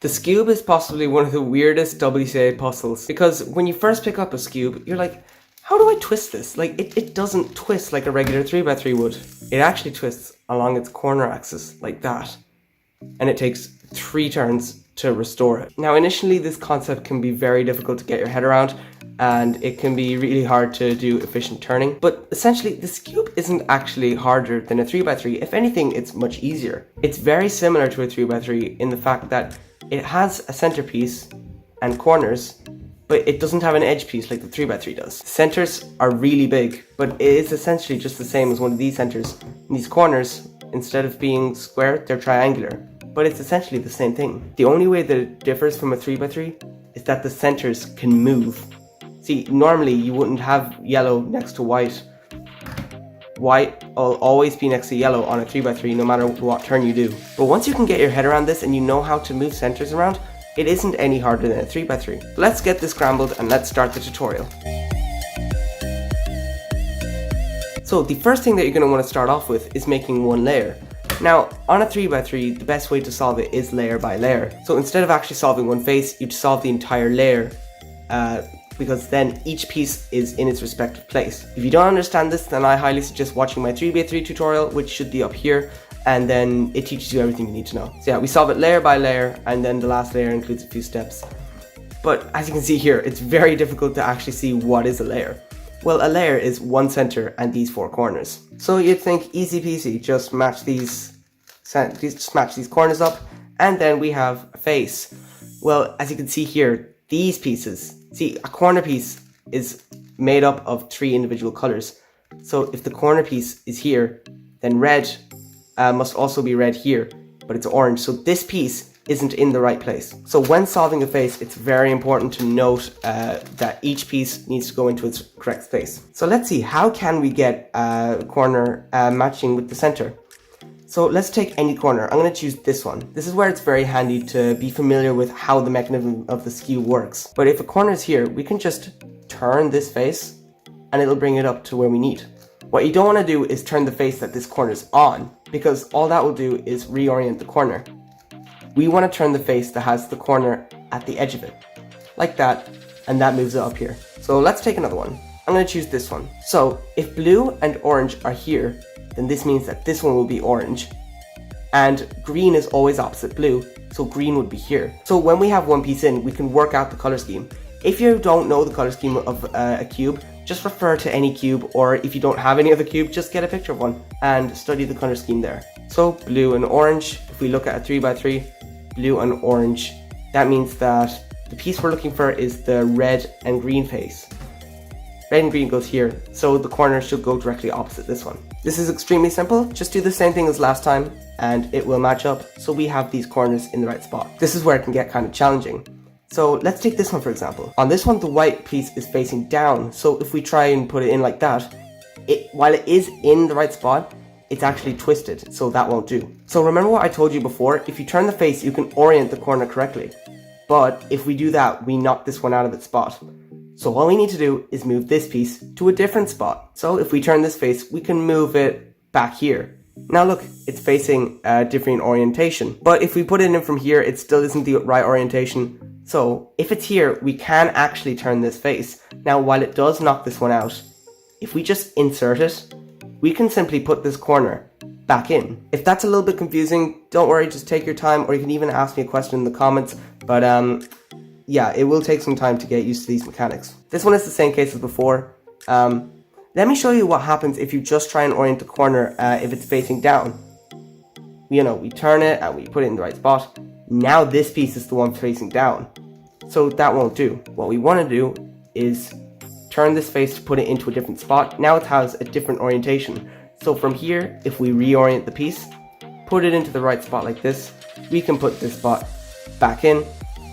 The SKEWB is possibly one of the weirdest WCA puzzles, because when you first pick up a SKEWB, you're like, how do I twist this? Like, it doesn't twist like a regular 3x3 would. It actually twists along its corner axis, like that. And it takes 3 turns to restore it. Now, initially, this concept can be very difficult to get your head around, and it can be really hard to do efficient turning. But essentially, the SKEWB isn't actually harder than a 3x3. If anything, it's much easier. It's very similar to a 3x3 in the fact that it has a centerpiece and corners, but it doesn't have an edge piece like the 3x3 does. Centers are really big, but it is essentially just the same as one of these centers. And these corners, instead of being square, they're triangular, but it's essentially the same thing. The only way that it differs from a 3x3 is that the centers can move. See, normally you wouldn't have yellow next to white. White will always be next to yellow on a 3x3 no matter what turn you do. But once you can get your head around this and you know how to move centers around, it isn't any harder than a 3x3. Let's get this scrambled and let's start the tutorial. So the first thing that you're going to want to start off with is making one layer. Now, on a 3x3, the best way to solve it is layer by layer. So instead of actually solving one face, you'd solve the entire layer, because then each piece is in its respective place. If you don't understand this, then I highly suggest watching my 3x3 tutorial, which should be up here, and then it teaches you everything you need to know. So yeah, we solve it layer by layer, and then the last layer includes a few steps. But as you can see here, it's very difficult to actually see what is a layer. Well, a layer is one center and these 4 corners. So you'd think easy peasy, just match these corners up, and then we have a face. Well, as you can see here, these pieces, see, a corner piece is made up of 3 individual colors. So if the corner piece is here, then red must also be red here, but it's orange. So this piece isn't in the right place. So when solving a face, it's very important to note that each piece needs to go into its correct space. So let's see, how can we get a corner matching with the center? So let's take any corner. I'm going to choose this one. This is where it's very handy to be familiar with how the mechanism of the SKEWB works. But if a corner is here, we can just turn this face and it'll bring it up to where we need. What you don't want to do is turn the face that this corner is on, because all that will do is reorient the corner. We want to turn the face that has the corner at the edge of it, like that, and that moves it up here. So let's take another one. I'm going to choose this one. So if blue and orange are here, then this means that this one will be orange. And green is always opposite blue, so green would be here. So when we have one piece in, we can work out the color scheme. If you don't know the color scheme of a cube, just refer to any cube, or if you don't have any other cube, just get a picture of one and study the color scheme there. So blue and orange, if we look at a 3x3, blue and orange, that means that the piece we're looking for is the red and green face. Red and green goes here, so the corner should go directly opposite this one. This is extremely simple. Just do the same thing as last time and it will match up, so we have these corners in the right spot. This is where it can get kind of challenging. So let's take this one for example. On this one, the white piece is facing down, so if we try and put it in like that, while it is in the right spot, it's actually twisted, so that won't do. So remember what I told you before, if you turn the face, you can orient the corner correctly. But if we do that, we knock this one out of its spot. So all we need to do is move this piece to a different spot. So if we turn this face, we can move it back here. Now look, it's facing a different orientation. But if we put it in from here, it still isn't the right orientation. So if it's here, we can actually turn this face. Now while it does knock this one out, if we just insert it, we can simply put this corner back in. If that's a little bit confusing, don't worry, just take your time, or you can even ask me a question in the comments. But yeah, it will take some time to get used to these mechanics. This one is the same case as before. Let me show you what happens if you just try and orient the corner if it's facing down. We turn it and we put it in the right spot. Now this piece is the one facing down. So that won't do. What we want to do is turn this face to put it into a different spot. Now it has a different orientation. So from here, if we reorient the piece, put it into the right spot like this, we can put this spot back in,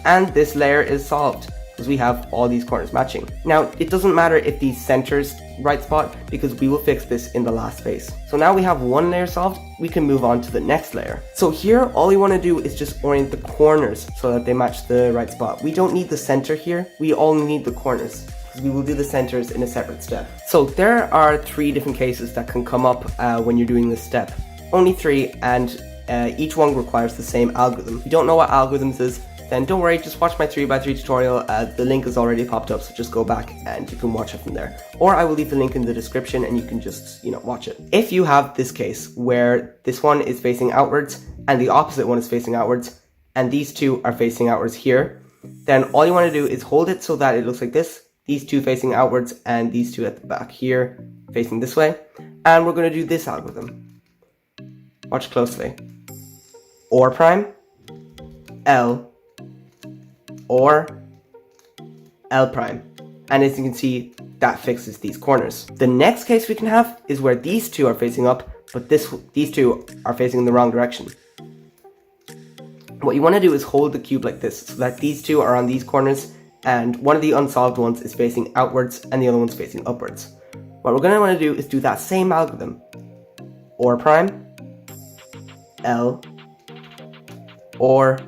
and this layer is solved because we have all these corners matching. Now, it doesn't matter if these centers right spot, because we will fix this in the last space. So now we have one layer solved, we can move on to the next layer. So here, all we want to do is just orient the corners so that they match the right spot. We don't need the center here, we only need the corners, because we will do the centers in a separate step. So there are 3 different cases that can come up when you're doing this step. Only 3, and each one requires the same algorithm. If you don't know what algorithms is, then don't worry, just watch my 3x3 tutorial. The link is already popped up, so just go back and you can watch it from there. Or I will leave the link in the description and you can just, watch it. If you have this case where this one is facing outwards and the opposite one is facing outwards, and these two are facing outwards here, then all you want to do is hold it so that it looks like this. These two facing outwards and these two at the back here facing this way. And we're going to do this algorithm. Watch closely. Or prime, L, or L prime. And as you can see, that fixes these corners. The next case we can have is where these two are facing up, but these two are facing in the wrong direction. What you want to do is hold the cube like this, so that these two are on these corners, and one of the unsolved ones is facing outwards and the other one's facing upwards. What we're going to want to do is do that same algorithm. Or prime, L, or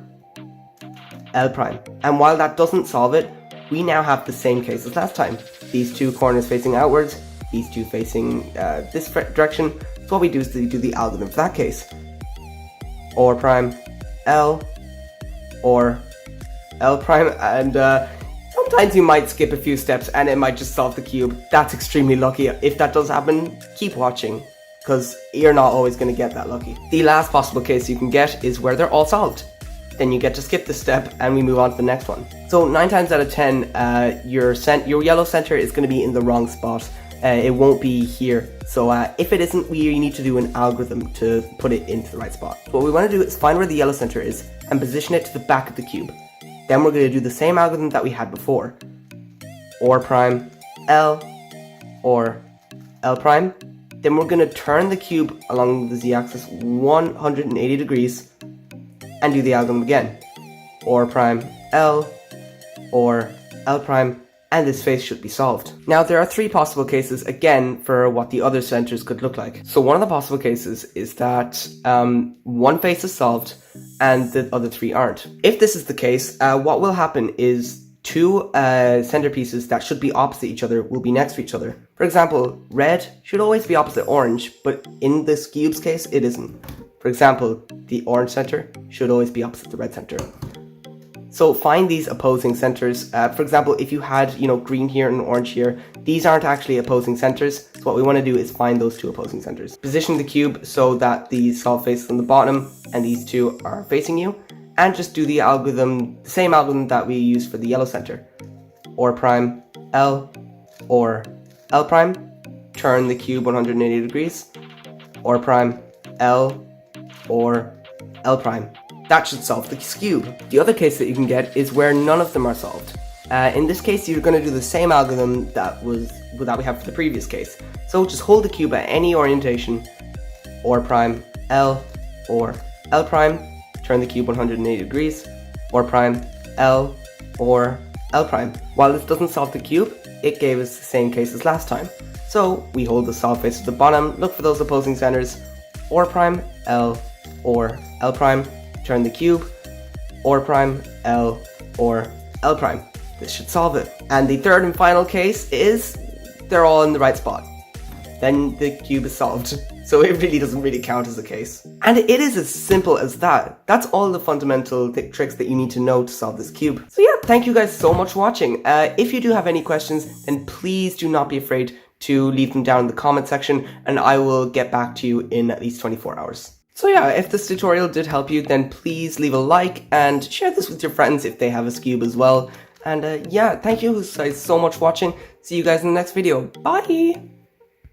L prime. And while that doesn't solve it, we now have the same case as last time. These two corners facing outwards, these two facing this direction. So what we do is do the algorithm for that case. Or prime, L, or L prime, and sometimes you might skip a few steps and it might just solve the cube. That's extremely lucky. If that does happen, keep watching, because you're not always going to get that lucky. The last possible case you can get is where they're all solved. Then you get to skip this step and we move on to the next one. So 9 times out of 10, your yellow center is going to be in the wrong spot. It won't be here. So if it isn't, we need to do an algorithm to put it into the right spot. What we want to do is find where the yellow center is and position it to the back of the cube. Then we're going to do the same algorithm that we had before. Or prime, L, or L prime. Then we're going to turn the cube along the z-axis 180 degrees and do the algorithm again. Or prime, L, or L prime, and this face should be solved. Now there are 3 possible cases again for what the other centers could look like. So one of the possible cases is that one face is solved and the other 3 aren't. If this is the case, what will happen is 2 centerpieces that should be opposite each other will be next to each other. For example, red should always be opposite orange, but in this cube's case, it isn't. For example, the orange center should always be opposite the red center. So find these opposing centers. For example, if you had, green here and orange here, these aren't actually opposing centers. So what we want to do is find those 2 opposing centers. Position the cube so that the solved face is on the bottom and these 2 are facing you. And just do the algorithm, the same algorithm that we used for the yellow center. Or prime, L, or L prime. Turn the cube 180 degrees. Or prime, L, or L prime. That should solve the SKEWB. The other case that you can get is where none of them are solved. In this case, you're going to do the same algorithm that we have for the previous case. So just hold the cube at any orientation, or prime, L, or L prime. Turn the cube 180 degrees, or prime, L, or L prime. While this doesn't solve the cube, it gave us the same case as last time. So we hold the solved face at the bottom, look for those opposing centers, or prime, L, or L prime. Turn the cube, or prime, L, or L prime. This should solve it. And the third and final case is they're all in the right spot. Then the cube is solved. So it really doesn't really count as a case. And it is as simple as that. That's all the fundamental tricks that you need to know to solve this cube. So yeah, thank you guys so much for watching. If you do have any questions, then please do not be afraid to leave them down in the comment section and I will get back to you in at least 24 hours. So yeah, if this tutorial did help you, then please leave a like and share this with your friends if they have a SKEWB as well. And yeah, thank you guys so much for watching. See you guys in the next video. Bye!